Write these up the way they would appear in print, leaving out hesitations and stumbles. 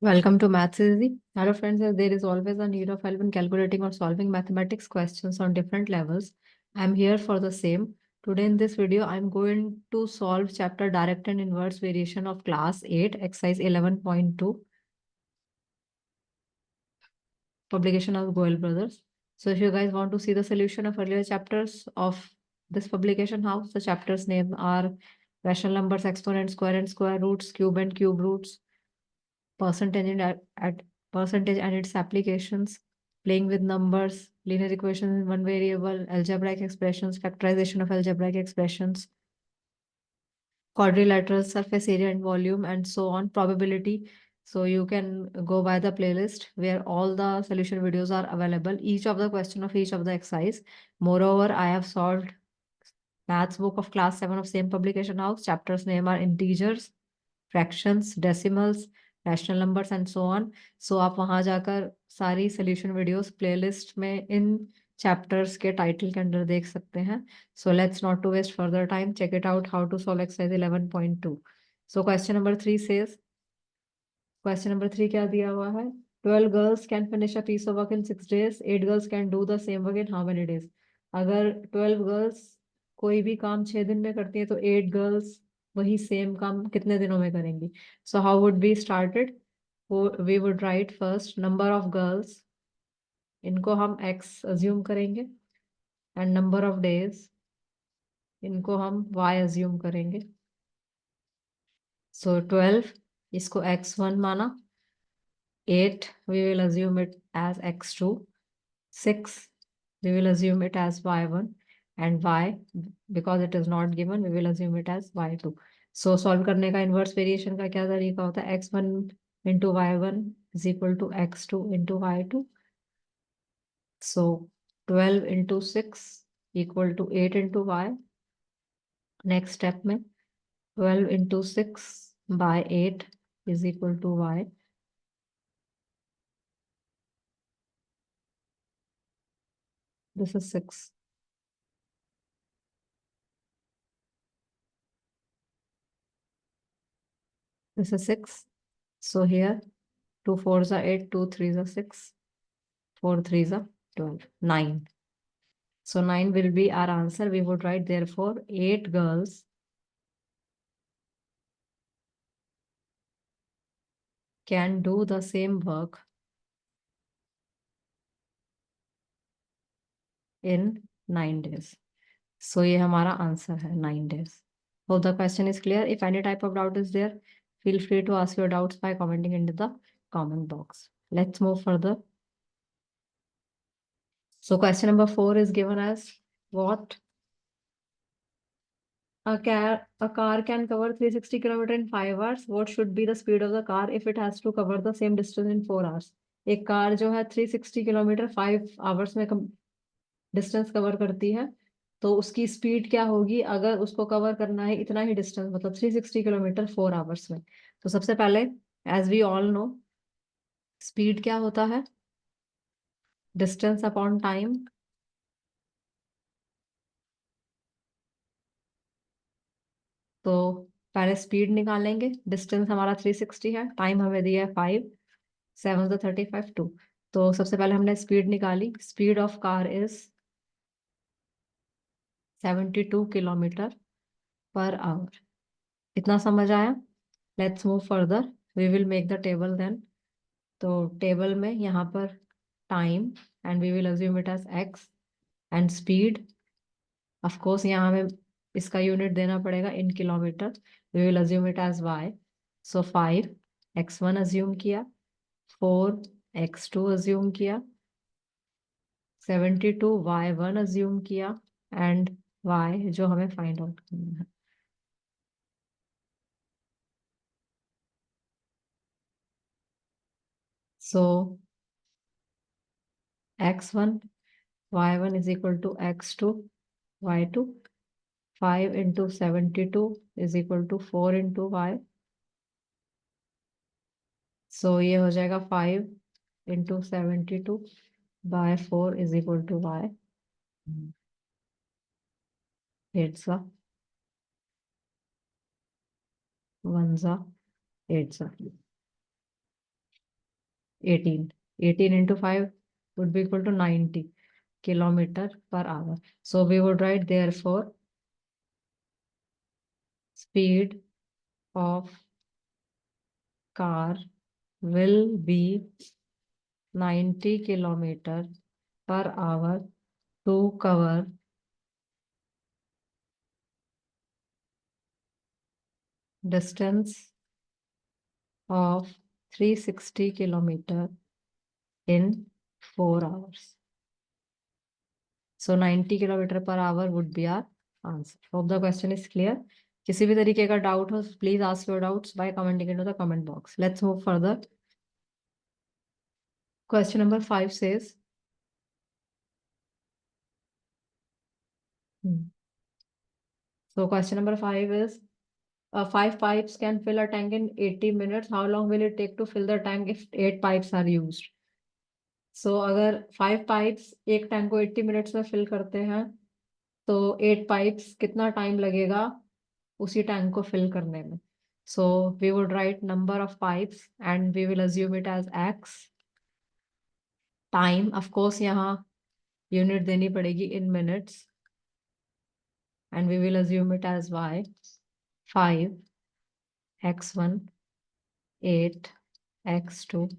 Welcome to Maths Easy. Hello friends, there is always a need of help in calculating or solving mathematics questions on different levels. I'm here for the same. Today in this video, I'm going to solve chapter direct and inverse variation of class 8, exercise 11.2, publication of Goel Brothers. So if you guys want to see the solution of earlier chapters of this publication house, the chapters name are rational numbers, exponents, square roots, cube and cube roots, percentage and at percentage and its applications, playing with numbers, linear equations in one variable, algebraic expressions, factorization of algebraic expressions, quadrilateral surface area and volume, and so on, probability. So you can go by the playlist where all the solution videos are available, each of the question of each of the exercise. Moreover, I have solved maths book of class 7 of same publication house. Chapters name are integers, fractions, decimals, rational numbers and so on. So आप वहां जाकर सारी solution videos playlist में इन chapters के title के under देख सकते हैं. So let's not to waste further time, check it out how to solve exercise 11.2. So question number 3 says, question number 3 क्या दिया हुआ है? 12 girls can finish a piece of work in 6 days. 8 girls can do the same work in how many days? अगर 12 girls कोई भी काम 6 दिन में करती है तो 8 गर्ल्स वही सेम काम कितने दिनों में करेंगी? So how would be started? We would write first number of girls, इनको हम x अज्यूम करेंगे, एंड नंबर ऑफ डेज, इनको हम y अज्यूम करेंगे. सो 12 इसको x1 माना, 8 we will assume it as x2, 6 we will assume it as y1, and y, because it is not given, we will assume it as y2. So solve करने का inverse variation का क्या तरीका होता है? x1 into y1 is equal to x2 into y2. So 12 into 6 equal to 8 into y. Next step में 12 into 6 by 8 is equal to y. This is 6. This is 6. So here 2 4s are 8, 2 3s are 6, 4 3s are 12, 9. So 9 will be our answer. We would write therefore 8 girls can do the same work in 9 days. So ये हमारा answer है 9 days. Hope the question is clear. If any type of doubt is there, feel free to ask your doubts by commenting into the comment box. Let's move further. So question number 4 is given as what? A car can cover 360 km in 5 hours. What should be the speed of the car if it has to cover the same distance in 4 hours? एक car जो है 360 kilometre 5 hours में distance cover करती है, तो उसकी speed क्या होगी अगर उसको कवर करना है इतना ही डिस्टेंस, मतलब 360 किलोमीटर 4 आवर्स में? तो सबसे पहले, as we all know, speed क्या होता है? Distance upon time. तो पहले स्पीड निकालेंगे. डिस्टेंस हमारा 360 है, टाइम हमें दिया है 5, 7 35 2. तो सबसे पहले हमने स्पीड निकाली. Speed of car is 72 kilometre per hour. इतना समझ आया? Let's move further. We will make the table then. तो टेबल में यहाँ पर time, and we will assume it as X, and speed of course यहाँ हमें इसका यूनिट देना पड़ेगा in kilometre. We will assume it as Y. So 5 x1 assume किया, 4 x2 अज्यूम किया, 72 y1 अज्यूम किया, एंड y जो हमें फाइंड आउट करना है. सो x1 y1 is equal to x2 y2. 5 into 72 is equal to 4 into y. So ये हो जाएगा 5 into 72 by 4 is equal to y. 8 सा 1 सा 8 सा. 18. 18 into 5 would be equal to 90 kilometer per hour. So we would write therefore speed of car will be 90 kilometer per hour to cover distance of 360 kilometer in 4 hours. So 90 kilometer per hour would be our answer. Hope the question is clear. किसी भी तरीके का doubt हो, please ask your doubts by commenting into the comment box. Let's move further. Question number 5 says, so question number 5 is, 5 pipes can fill a tank in 80 minutes. How long will it take to fill the tank if 8 pipes are used? So अगर 5 pipes एक tank को 80 minutes में fill करते हैं तो 8 pipes कितना time लगेगा उसी टैंक को फिल करने में? So we would write number of pipes and we will assume it as x. Time, of course, यहाँ यूनिट देनी पड़ेगी in minutes and we will assume it as y. 5, x1, 8, x2,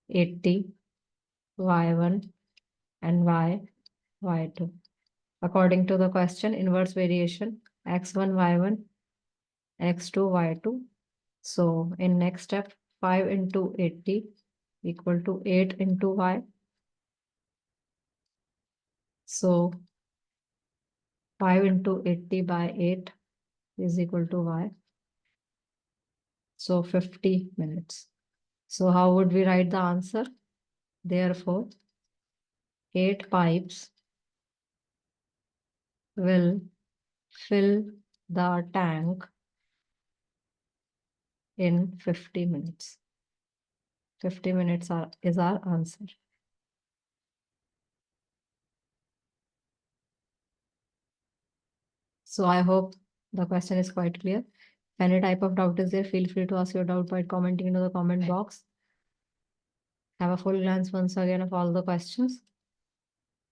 80, y1 and y2. According to the question, inverse variation x1, y1, x2, y2. So in next step, 5 into 80 equal to 8 into y. So 5 into 80 by 8 is equal to y. So 50 minutes. So how would we write the answer? Therefore, 8 pipes will fill the tank in 50 minutes. 50 minutes is our answer. So I hope the question is quite clear. If any type of doubt is there, feel free to ask your doubt by commenting into the comment box. Have a full glance once again of all the questions.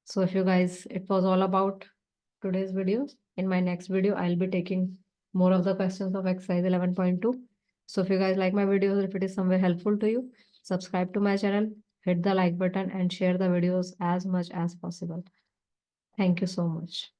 So if you guys, it was all about today's video. In my next video, I'll be taking more of the questions of exercise 11.2. So if you guys like my videos, if it is somewhere helpful to you, subscribe to my channel, hit the like button and share the videos as much as possible. Thank you so much.